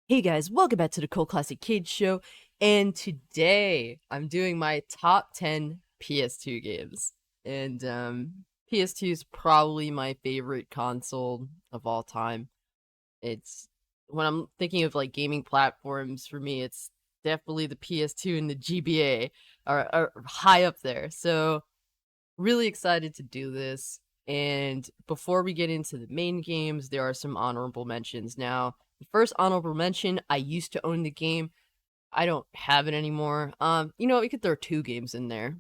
Hey guys, welcome back to the Cult Classic Kids Show, and today I'm doing my top 10 PS2 games. And PS2 is probably my favorite console of all time. It's when I'm thinking of like gaming platforms for me, it's definitely the PS2 and the GBA are high up there. So really excited to do this. And before we get into the main games, there are some honorable mentions. Now, the first honorable mention, I used to own the game. I don't have it anymore. You could throw two games in there.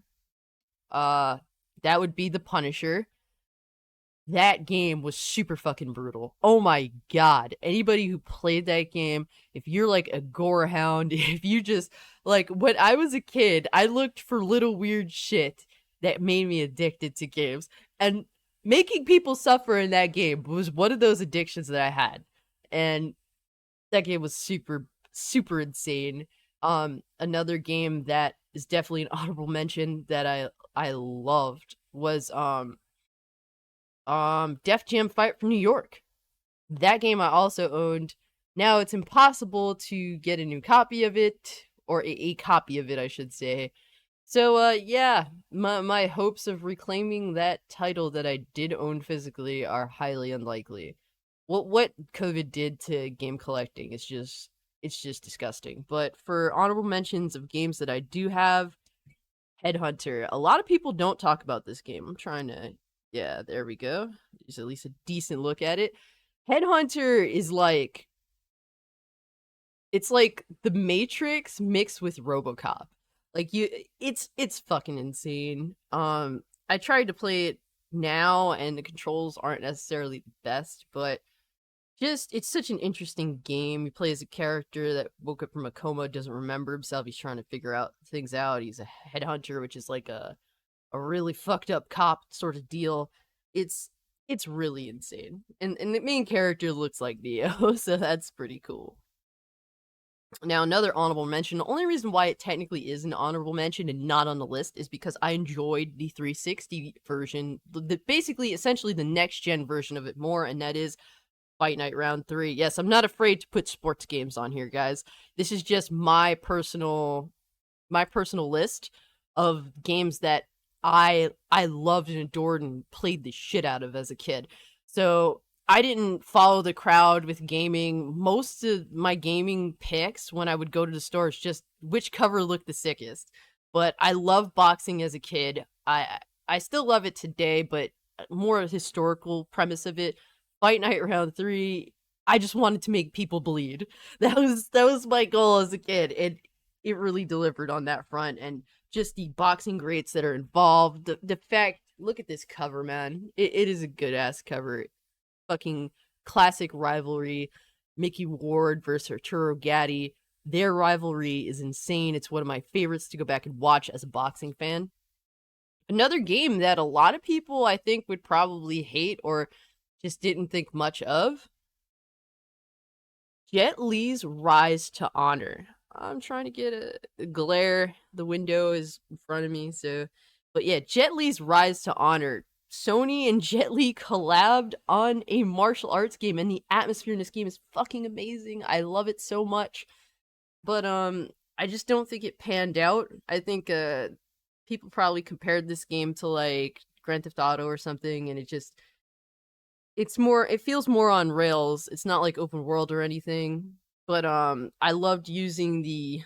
Uh, that would be The Punisher. That game was super fucking brutal. Oh my god. Anybody who played that game, if you're like a gore hound, if you just like when I was a kid, I looked for little weird shit that made me addicted to games. And making people suffer in that game was one of those addictions that I had. And that game was super super insane. Another game that is definitely an honorable mention that I loved was Def Jam Fight for New York. That game I also owned. Now it's impossible to get a new copy of it, or a copy of it, I should say. So, yeah, my hopes of reclaiming that title that I did own physically are highly unlikely. What COVID did to game collecting is just disgusting. But for honorable mentions of games that I do have, Headhunter. A lot of people don't talk about this game. I'm trying to, yeah, there we go. There's at least a decent look at it. Headhunter is like, it's like the Matrix mixed with RoboCop. Like it's fucking insane. I tried to play it now, and the controls aren't necessarily the best, but just it's such an interesting game. You play as a character that woke up from a coma, doesn't remember himself. He's trying to figure out things out. He's a headhunter, which is like a really fucked up cop sort of deal. It's it's really insane. And the main character looks like Neo, so that's pretty cool. Now, another honorable mention. The only reason why it technically is an honorable mention and not on the list is because I enjoyed the 360 version, basically, essentially the next gen version of it more, and that is Fight Night Round 3. Yes, I'm not afraid to put sports games on here, guys. This is just my personal list of games that I loved and adored and played the shit out of as a kid. So I didn't follow the crowd with gaming. Most of my gaming picks when I would go to the store is just which cover looked the sickest. But I loved boxing as a kid. I still love it today, but more historical premise of it. Fight Night Round 3, I just wanted to make people bleed. That was my goal as a kid. And it really delivered on that front, and just the boxing greats that are involved. The fact, look at this cover, man. It is a good ass cover. Fucking classic rivalry. Mickey Ward versus Arturo Gatti. Their rivalry is insane. It's one of my favorites to go back and watch as a boxing fan. Another game that a lot of people I think would probably hate or just didn't think much of, Jet Li's Rise to Honor. I'm trying to get a glare. The window is in front of me, so. But yeah, Jet Li's Rise to Honor. Sony and Jet Li collabed on a martial arts game, and the atmosphere in this game is fucking amazing. I love it so much. But I just don't think it panned out. I think people probably compared this game to like Grand Theft Auto or something, and it feels more on rails. It's not like open world or anything. But I loved using the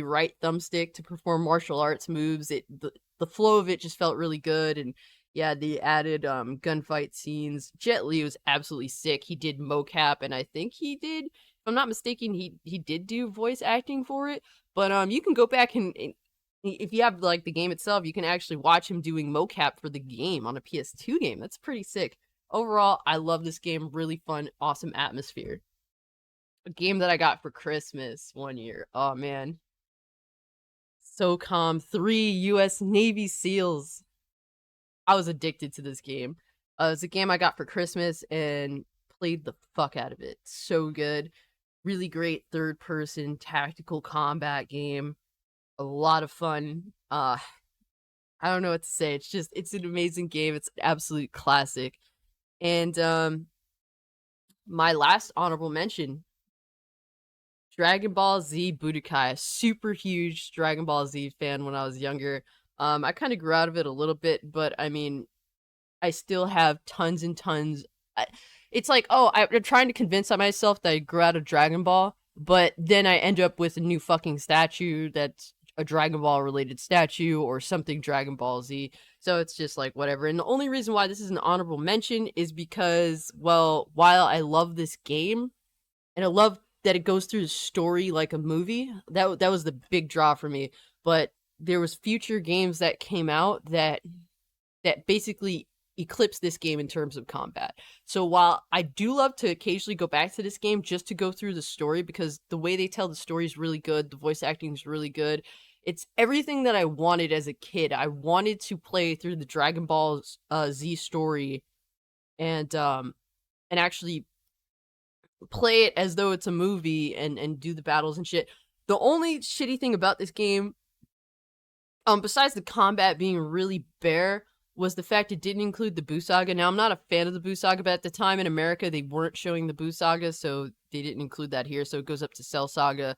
right thumbstick to perform martial arts moves. The flow of it just felt really good, and yeah, the added gunfight scenes. Jet Li was absolutely sick. He did mocap, and I think he did, if I'm not mistaken, he did do voice acting for it. But you can go back and if you have like the game itself, you can actually watch him doing mocap for the game on a PS2 game. That's pretty sick. Overall, I love this game. Really fun, awesome atmosphere. A game that I got for Christmas one year. Oh man. SOCOM 3 US Navy SEALs. I was addicted to this game. It's a game I got for Christmas and played the fuck out of it. So good. Really great third person tactical combat game. A lot of fun. I don't know what to say. It's an amazing game. It's an absolute classic. And my last honorable mention, Dragon Ball Z Budokai. Super huge Dragon Ball Z fan when I was younger. I kind of grew out of it a little bit, but I mean, I still have tons and tons. It's like, oh, I'm trying to convince myself that I grew out of Dragon Ball, but then I end up with a new fucking statue that's a Dragon Ball related statue or something Dragon Ball Z. So it's just like whatever. And the only reason why this is an honorable mention is because, well, while I love this game and I love that it goes through the story like a movie, that was the big draw for me. But there was future games that came out that basically eclipse this game in terms of combat. So while I do love to occasionally go back to this game just to go through the story because the way they tell the story is really good, the voice acting is really good. It's everything that I wanted as a kid. I wanted to play through the Dragon Ball Z story and actually play it as though it's a movie and do the battles and shit. The only shitty thing about this game, besides the combat being really bare, was the fact it didn't include the Buu Saga. Now, I'm not a fan of the Buu Saga, but at the time in America, they weren't showing the Buu Saga, so they didn't include that here, so it goes up to Cell Saga.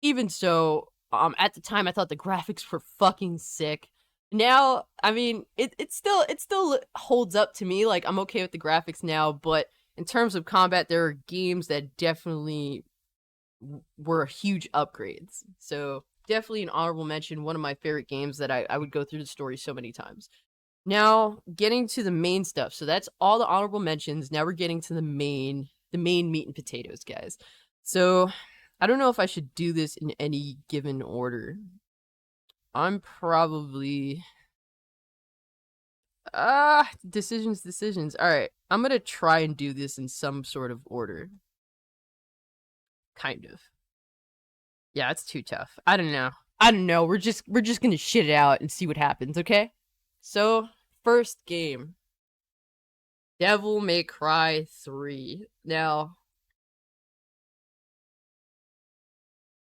Even so, at the time, I thought the graphics were fucking sick. Now, I mean, it still holds up to me. Like, I'm okay with the graphics now, but in terms of combat, there are games that definitely were huge upgrades. So, definitely an honorable mention. One of my favorite games that I would go through the story so many times. Now, getting to the main stuff. So that's all the honorable mentions. Now we're getting to the main meat and potatoes, guys. So, I don't know if I should do this in any given order. I'm probably decisions. All right. I'm going to try and do this in some sort of order. Kind of. Yeah, it's too tough. I don't know. We're just going to shit it out and see what happens, okay? So, first game, Devil May Cry 3. Now,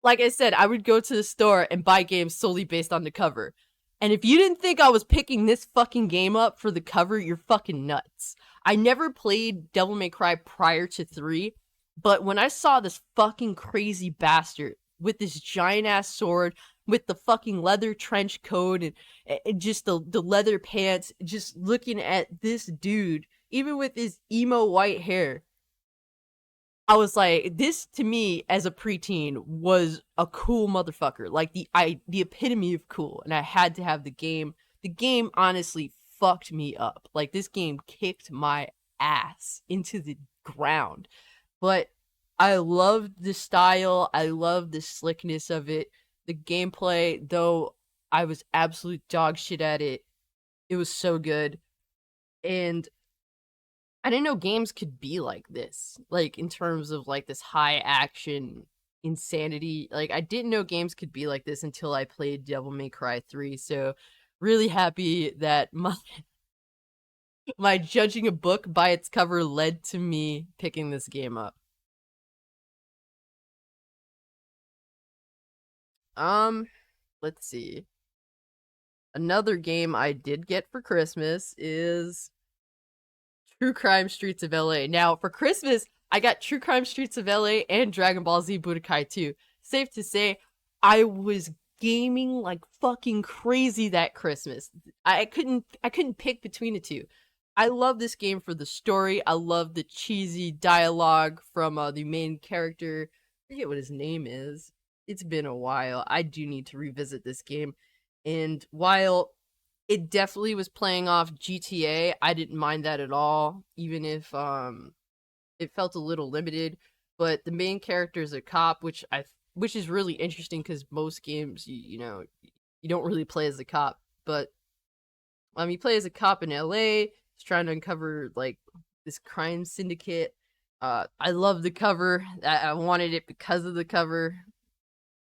like I said, I would go to the store and buy games solely based on the cover. And if you didn't think I was picking this fucking game up for the cover, you're fucking nuts. I never played Devil May Cry prior to 3, but when I saw this fucking crazy bastard with this giant ass sword, with the fucking leather trench coat and just the leather pants, just looking at this dude, even with his emo white hair, I was like, this to me as a preteen was a cool motherfucker. Like the epitome of cool, and I had to have the game. The game honestly fucked me up. Like this game kicked my ass into the ground. But I loved the style, I loved the slickness of it. The gameplay, though I was absolute dog shit at it, it was so good. And I didn't know games could be like this. Like in terms of like this high action insanity. Like I didn't know games could be like this until I played Devil May Cry 3. So really happy that my judging a book by its cover led to me picking this game up. Let's see. Another game I did get for Christmas is True Crime Streets of LA. Now, for Christmas, I got True Crime Streets of LA and Dragon Ball Z Budokai 2. Safe to say, I was gaming like fucking crazy that Christmas. I couldn't pick between the two. I love this game for the story. I love the cheesy dialogue from the main character. I forget what his name is. It's been a while. I do need to revisit this game. And while it definitely was playing off GTA, I didn't mind that at all, even if it felt a little limited. But the main character is a cop, which is really interesting because most games, you know, you don't really play as a cop. But you play as a cop in LA. He's trying to uncover like this crime syndicate. I love the cover. I wanted it because of the cover.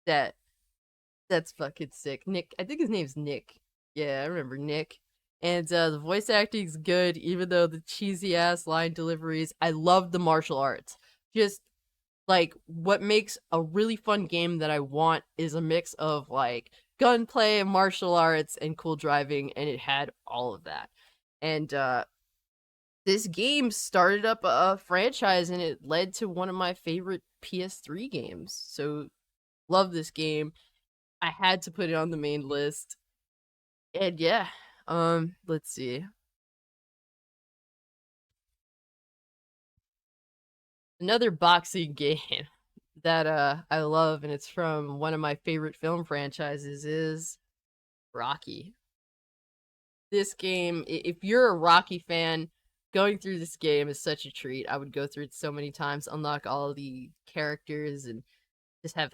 That's fucking sick. Nick, I think his name's Nick. Yeah, I remember Nick. And the voice acting's good, even though the cheesy ass line deliveries. I love the martial arts. Just like what makes a really fun game that I want is a mix of like gunplay, martial arts, and cool driving, and it had all of that. And this game started up a franchise and it led to one of my favorite PS3 games. So love this game. I had to put it on the main list. And yeah, let's see. Another boxing game that I love and it's from one of my favorite film franchises is Rocky. This game, if you're a Rocky fan, going through this game is such a treat. I would go through it so many times, unlock all the characters and just have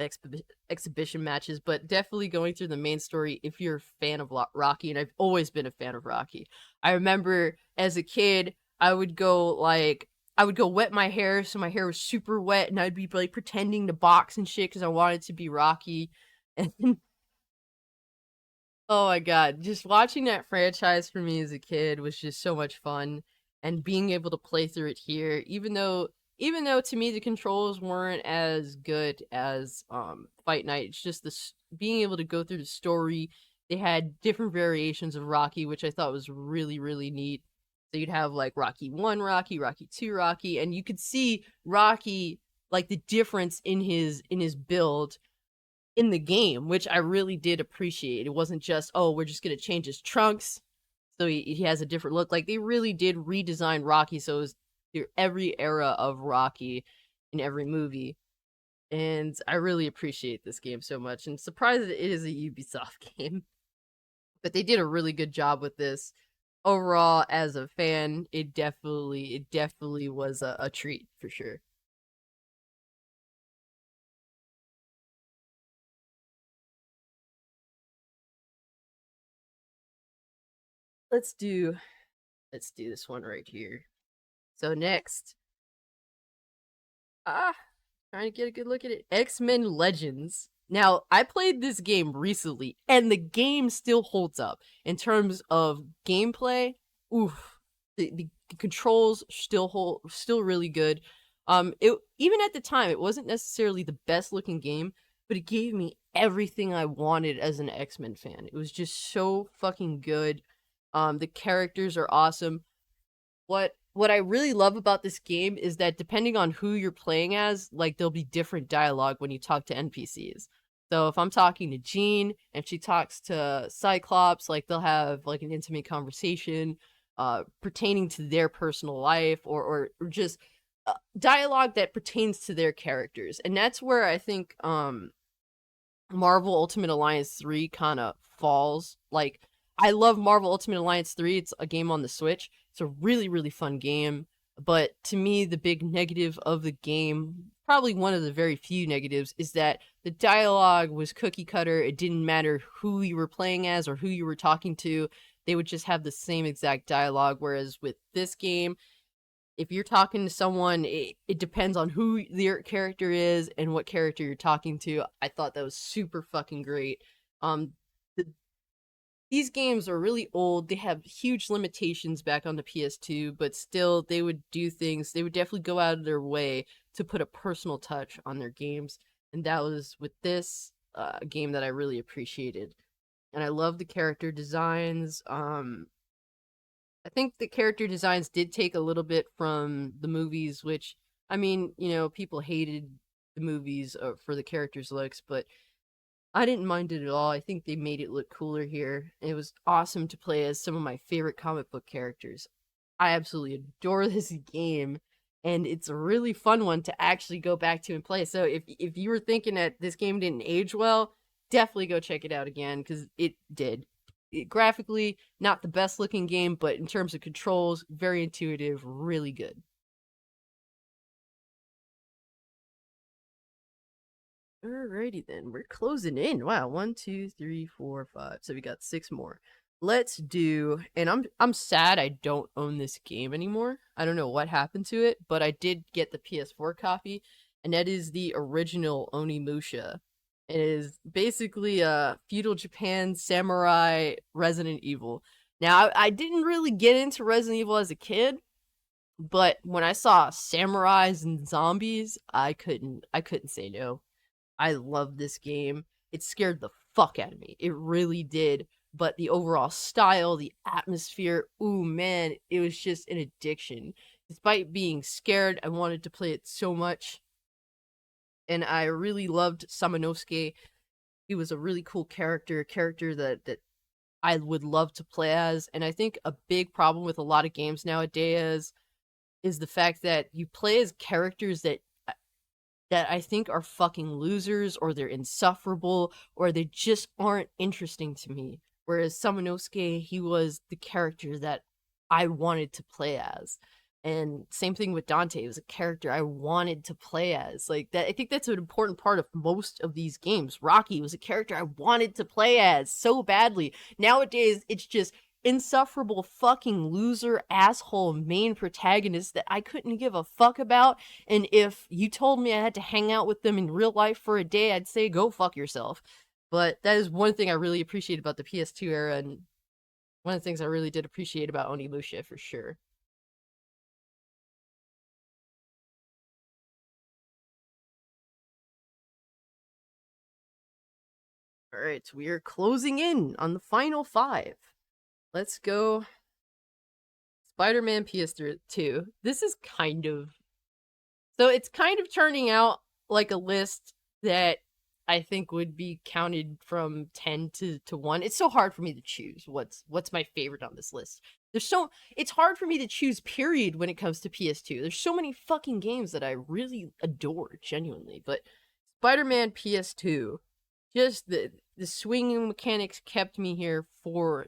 exhibition matches, but definitely going through the main story if you're a fan of Rocky, and I've always been a fan of Rocky. I remember as a kid, I would go wet my hair so my hair was super wet, and I'd be like pretending to box and shit because I wanted to be Rocky. And oh my god, just watching that franchise for me as a kid was just so much fun, and being able to play through it here, even though to me the controls weren't as good as Fight Night, it's just this being able to go through the story. They had different variations of Rocky, which I thought was really really neat. So you'd have like Rocky 1 Rocky, Rocky 2 Rocky, and you could see Rocky like the difference in his build in the game, which I really did appreciate. It wasn't just, oh, we're just gonna change his trunks so he has a different look. Like they really did redesign Rocky so it was through every era of Rocky in every movie. And I really appreciate this game so much. And surprised that it is a Ubisoft game. But they did a really good job with this. Overall, as a fan, it definitely was a treat for sure. Let's do let's do this one right here. So next, ah, trying to get a good look at it. X-Men Legends. Now, I played this game recently, and the game still holds up in terms of gameplay. Oof, the controls still really good. It even at the time, it wasn't necessarily the best looking game, but it gave me everything I wanted as an X-Men fan. It was just so fucking good. The characters are awesome. What I really love about this game is that depending on who you're playing as, like there'll be different dialogue when you talk to NPCs. So if I'm talking to Jean and she talks to Cyclops, like they'll have like an intimate conversation pertaining to their personal life or just dialogue that pertains to their characters. And that's where I think Marvel Ultimate Alliance 3 kind of falls. Like, I love Marvel Ultimate Alliance 3. It's a game on the Switch. It's a really, really fun game. But to me, the big negative of the game, probably one of the very few negatives, is that the dialogue was cookie cutter. It didn't matter who you were playing as or who you were talking to, they would just have the same exact dialogue. Whereas with this game, if you're talking to someone, it depends on who their character is and what character you're talking to. I thought that was super fucking great. The, these games are really old. They have huge limitations back on the PS2, but still, they would do things. They would definitely go out of their way to put a personal touch on their games, and that was with this game that I really appreciated. And I love the character designs. I think the character designs did take a little bit from the movies, which, I mean, people hated the movies for the characters' looks, but I didn't mind it at all. I think they made it look cooler here. It was awesome to play as some of my favorite comic book characters. I absolutely adore this game, and it's a really fun one to actually go back to and play. So if you were thinking that this game didn't age well, definitely go check it out again because it did. Graphically, not the best looking game, but in terms of controls, very intuitive, really good. Alrighty then, we're closing in. Wow, 1, 2, 3, 4, 5. So we got 6 more. Let's do, and I'm sad I don't own this game anymore. I don't know what happened to it, but I did get the PS4 copy, and that is the original Onimusha. It is basically a feudal Japan samurai Resident Evil. Now, I didn't really get into Resident Evil as a kid, but when I saw samurais and zombies, I couldn't say no. I love this game. It scared the fuck out of me. It really did. but the overall style, the atmosphere, ooh man, it was just an addiction. Despite being scared, I wanted to play it so much. And I really loved Samanosuke. He was a really cool character, a character that I would love to play as. And I think a big problem with a lot of games nowadays is the fact that you play as characters that I think are fucking losers, or they're insufferable, or they just aren't interesting to me. Whereas Samanosuke, he was the character that I wanted to play as. And same thing with Dante, he was a character I wanted to play as. Like that, I think that's an important part of most of these games. Rocky was a character I wanted to play as so badly. Nowadays, it's just insufferable fucking loser asshole main protagonist that I couldn't give a fuck about. And if you told me I had to hang out with them in real life for a day, I'd say go fuck yourself. But that is one thing I really appreciate about the PS2 era, and one of the things I really did appreciate about Onimusha for sure. All right, we are closing in on the final five. Let's go. Spider-Man PS2. This is it's kind of turning out like a list that I think would be counted from 10 to 1. It's so hard for me to choose what's my favorite on this list. It's hard for me to choose period when it comes to PS2. There's so many fucking games that I really adore genuinely, but Spider-Man PS2, just the swinging mechanics kept me here for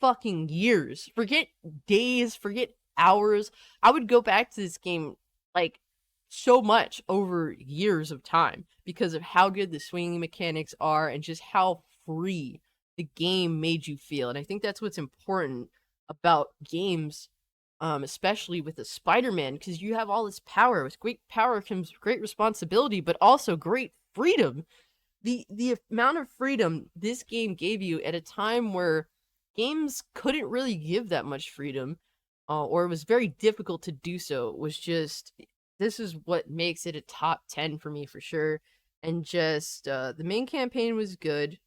fucking years. Forget days, forget hours. I would go back to this game like so much over years of time because of how good the swinging mechanics are and just how free the game made you feel. And I think that's what's important about games, especially with a Spider-Man, because you have all this power. With great power comes great responsibility, but also great freedom. The amount of freedom this game gave you at a time where games couldn't really give that much freedom, or it was very difficult to do so, was just, this is what makes it a top 10 for me for sure. And just the main campaign was good,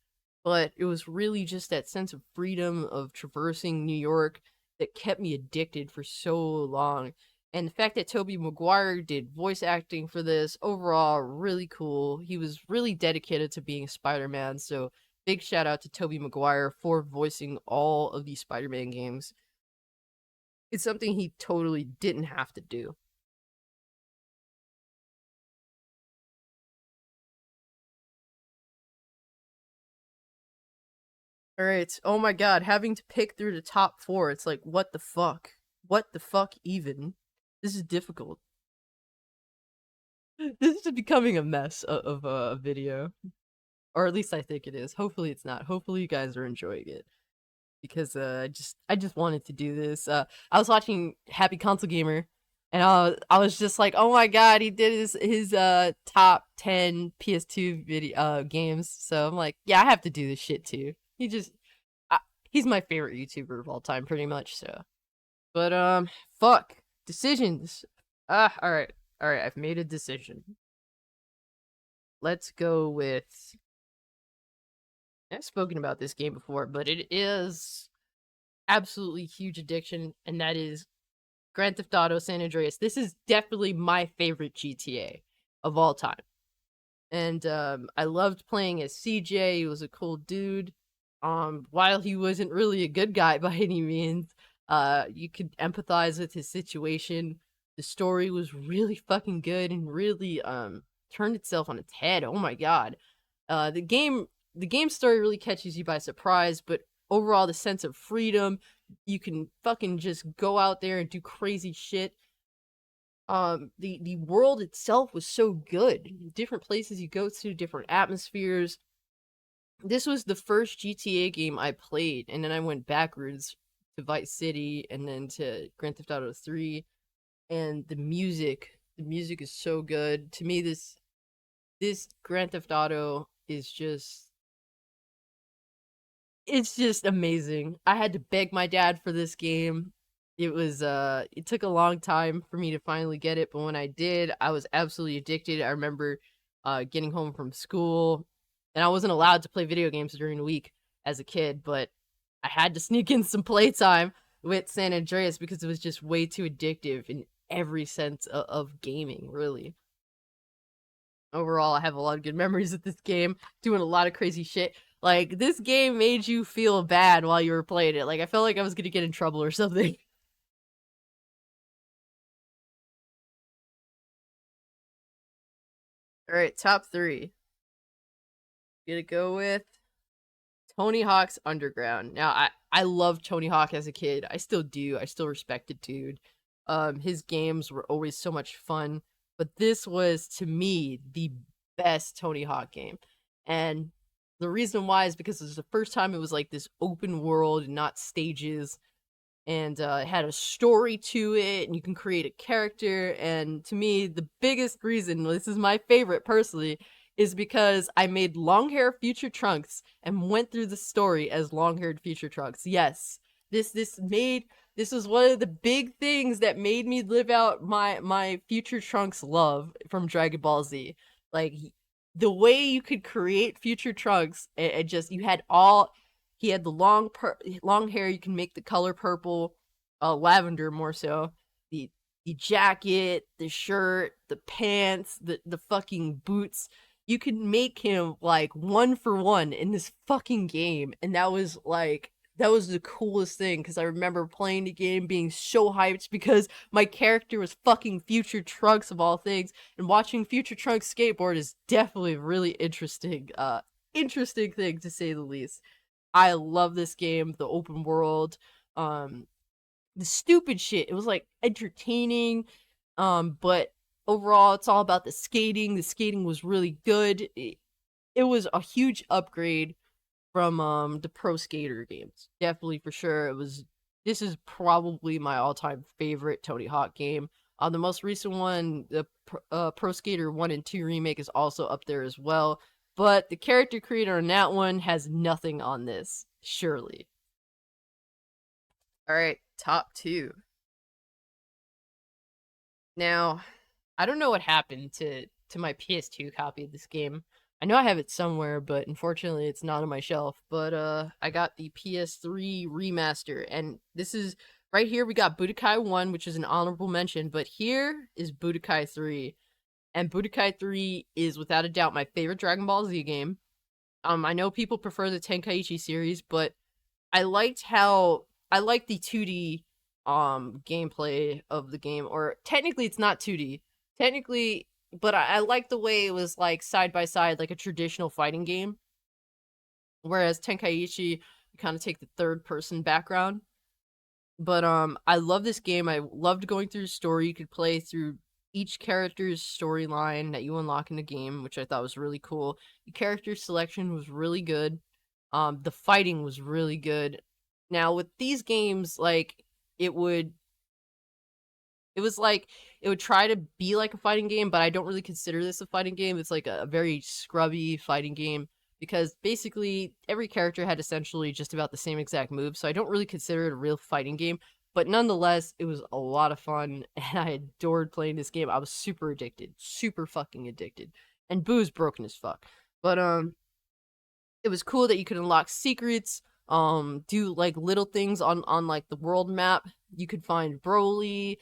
but it was really just that sense of freedom of traversing New York that kept me addicted for so long. And the fact that Tobey Maguire did voice acting for this, overall, really cool. He was really dedicated to being Spider-Man, so big shout out to Tobey Maguire for voicing all of these Spider-Man games. It's something he totally didn't have to do. Alright, oh my god, having to pick through the top four, it's like, what the fuck? What the fuck even? This is difficult. This is becoming a mess of a video. Or at least I think it is. Hopefully it's not. Hopefully you guys are enjoying it. Because I just wanted to do this. I was watching Happy Console Gamer, and I was just like, oh my god, he did his top 10 PS2 video games. So I'm like, yeah, I have to do this shit too. Uh, he's my favorite YouTuber of all time, pretty much. So, but fuck decisions. All right, I've made a decision. Let's go with. I've spoken about this game before, but it is absolutely huge addiction, and that is Grand Theft Auto San Andreas. This is definitely my favorite GTA of all time. And I loved playing as CJ. He was a cool dude. While he wasn't really a good guy by any means, you could empathize with his situation. The story was really fucking good and really turned itself on its head. Oh my god. The game story really catches you by surprise, but overall the sense of freedom, you can fucking just go out there and do crazy shit. The world itself was so good. Different places you go to, different atmospheres. This was the first GTA game I played, and then I went backwards to Vice City and then to Grand Theft Auto 3. And the music is so good. To me, this Grand Theft Auto is just, it's just amazing. I had to beg my dad for this game. It took a long time for me to finally get it, but when I did, I was absolutely addicted. I remember getting home from school, and I wasn't allowed to play video games during the week. as a kid, but I had to sneak in some playtime with San Andreas because it was just way too addictive in every sense of gaming, really. Overall, I have a lot of good memories of this game, doing a lot of crazy shit. Like, this game made you feel bad while you were playing it. Like, I felt like I was gonna get in trouble or something. Alright, top three. Gonna go with Tony Hawk's Underground. Now, I loved Tony Hawk as a kid. I still do. I still respect the dude. His games were always so much fun. But this was, to me, the best Tony Hawk game. And the reason why is because it was the first time it was like this open world, not stages. And it had a story to it, and you can create a character. And to me, the biggest reason, this is my favorite personally, is because I made long hair future Trunks and went through the story as long haired future Trunks. Yes, this was one of the big things that made me live out my future Trunks love from Dragon Ball Z. Like, the way you could create future Trunks, and just you had all he had the long hair. You can make the color purple, lavender more so. The the jacket, the shirt, the pants, the fucking boots. You can make him like one for one in this fucking game, and that was the coolest thing because I remember playing the game being so hyped because my character was fucking Future Trunks of all things, and watching Future Trunks skateboard is definitely a really interesting thing to say the least. I love this game, the open world, um, the stupid shit. It was like entertaining, but overall, it's all about the skating. The skating was really good. It was a huge upgrade from the Pro Skater games. Definitely for sure. It was. This is probably my all-time favorite Tony Hawk game. The most recent one, the Pro Skater 1 and 2 remake, is also up there as well. But the character creator on that one has nothing on this, surely. Alright, top two. Now, I don't know what happened to my PS2 copy of this game. I know I have it somewhere, but unfortunately it's not on my shelf. But I got the PS3 remaster, and this is right here we got Budokai 1, which is an honorable mention, but here is Budokai 3. And Budokai 3 is without a doubt my favorite Dragon Ball Z game. I know people prefer the Tenkaichi series, but I liked the 2D gameplay of the game, or technically it's not 2D. Technically, but I like the way it was like side by side like a traditional fighting game. Whereas Tenkaichi you kind of take the third person background. But I love this game. I loved going through the story. You could play through each character's storyline that you unlock in the game, which I thought was really cool. The character selection was really good. The fighting was really good. Now with these games, like it would it was like it would try to be like a fighting game, but I don't really consider this a fighting game. It's like a very scrubby fighting game because basically every character had essentially just about the same exact move, so I don't really consider it a real fighting game. But nonetheless, it was a lot of fun, and I adored playing this game. I was super addicted, super fucking addicted, and Boo's broken as fuck. But it was cool that you could unlock secrets, do like little things on like the world map. You could find Broly,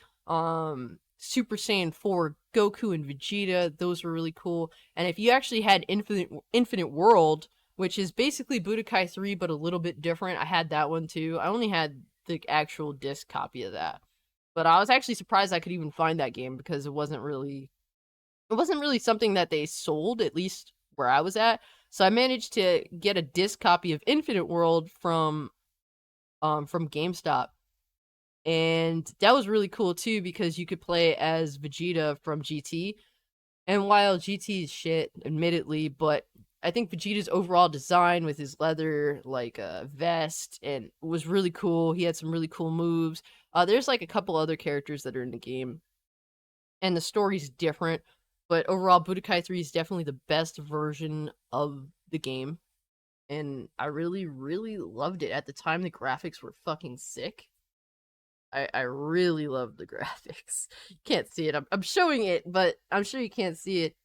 Super Saiyan 4 Goku and Vegeta. Those were really cool. And if you actually had Infinite World, which is basically Budokai 3 but a little bit different, I had that one too. I only had the actual disc copy of that. But I was actually surprised I could even find that game because it wasn't really something that they sold, at least where I was at. So I managed to get a disc copy of Infinite World from GameStop. And that was really cool too because you could play as Vegeta from GT. And while GT is shit, admittedly, but I think Vegeta's overall design with his leather like vest and was really cool. He had some really cool moves. There's like a couple other characters that are in the game, and the story's different. But overall, Budokai 3 is definitely the best version of the game, and I really, really loved it. At the time, the graphics were fucking sick. I really love the graphics. You can't see it. I'm showing it, but I'm sure you can't see it.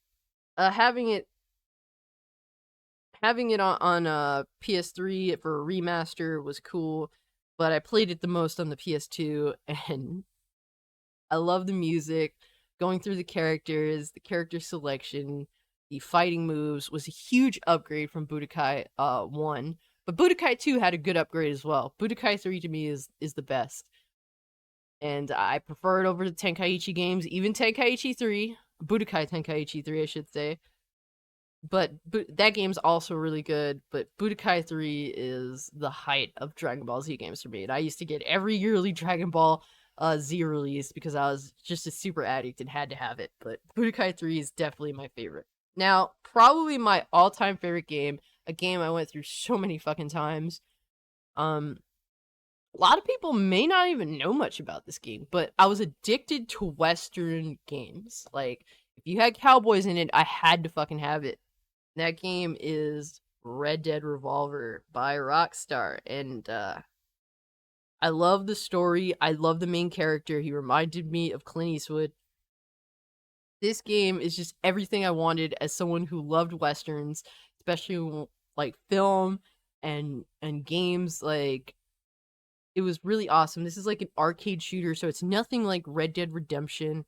Having it having it on PS3 for a remaster was cool, but I played it the most on the PS2, and I love the music, going through the characters, the character selection, the fighting moves was a huge upgrade from Budokai 1. But Budokai 2 had a good upgrade as well. Budokai 3 to me is the best. And I prefer it over the Tenkaichi games, even Tenkaichi 3, Budokai Tenkaichi 3 I should say. But that game's also really good, but Budokai 3 is the height of Dragon Ball Z games for me. And I used to get every yearly Dragon Ball Z release because I was just a super addict and had to have it. But Budokai 3 is definitely my favorite. Now, probably my all-time favorite game, a game I went through so many fucking times. A lot of people may not even know much about this game, but I was addicted to Western games. Like, if you had cowboys in it, I had to fucking have it. That game is Red Dead Revolver by Rockstar, and I love the story. I love the main character. He reminded me of Clint Eastwood. This game is just everything I wanted as someone who loved westerns, especially like film and games. Like, it was really awesome. This is like an arcade shooter, so it's nothing like Red Dead Redemption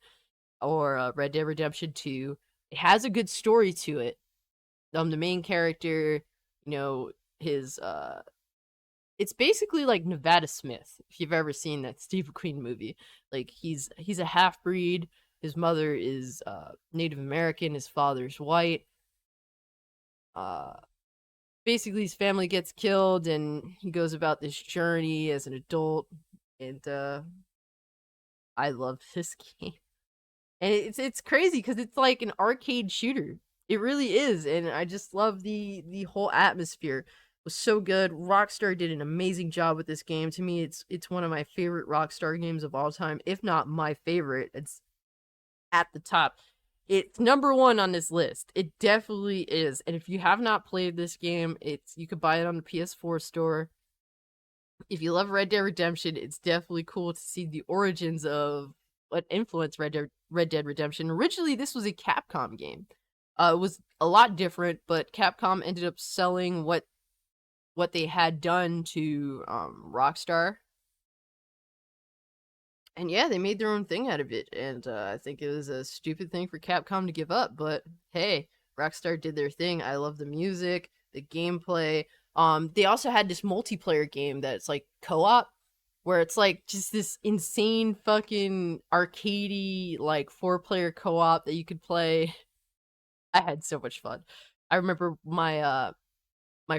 or Red Dead Redemption 2. It has a good story to it. The main character, you know, his it's basically like Nevada Smith, if you've ever seen that Steve McQueen movie. Like, he's a half breed. His mother is Native American, his father's white. Basically his family gets killed and he goes about this journey as an adult, and I love this game. And it's crazy because it's like an arcade shooter. It really is, and I just love the whole atmosphere. It was so good. Rockstar did an amazing job with this game. To me, it's one of my favorite Rockstar games of all time, if not my favorite. It's at the top. It's number one on this list. It definitely is. And if you have not played this game, you could buy it on the PS4 store. If you love Red Dead Redemption, it's definitely cool to see the origins of what influenced Red Dead Redemption. Originally, this was a Capcom game. It was a lot different, but Capcom ended up selling what they had done to Rockstar. And yeah, they made their own thing out of it, and I think it was a stupid thing for Capcom to give up, but hey, Rockstar did their thing. I love the music, the gameplay. They also had this multiplayer game that's like co-op, where it's like just this insane fucking arcadey like 4-player co-op that you could play. I had so much fun. I remember my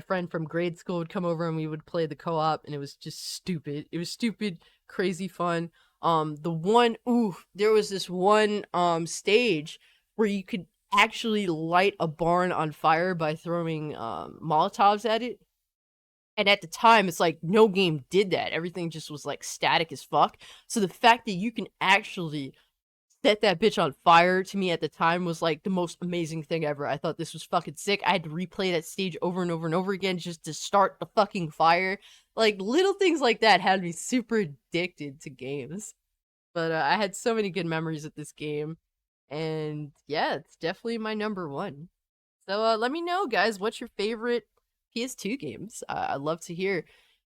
friend from grade school would come over and we would play the co-op, and it was just stupid. It was stupid, crazy fun. There was this one stage where you could actually light a barn on fire by throwing Molotovs at it. And at the time, it's like no game did that. Everything just was like static as fuck. So the fact that you can actually set that bitch on fire, to me at the time, was like the most amazing thing ever. I thought this was fucking sick. I had to replay that stage over and over and over again just to start the fucking fire. Like, little things like that had me super addicted to games. But I had so many good memories with this game. And yeah, it's definitely my number one. So let me know, guys, what's your favorite PS2 games? I'd love to hear.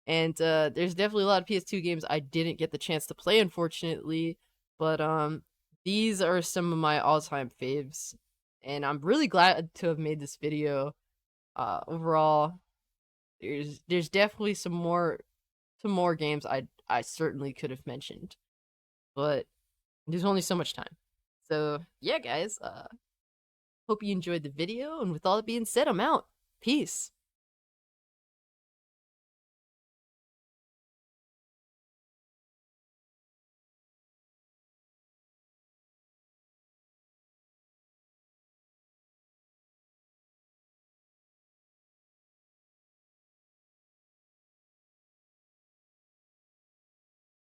And there's definitely a lot of PS2 games I didn't get the chance to play, unfortunately. But these are some of my all-time faves. And I'm really glad to have made this video. Overall, there's definitely some more games I certainly could have mentioned. But there's only so much time. So yeah, guys, hope you enjoyed the video, and with all that being said, I'm out. Peace.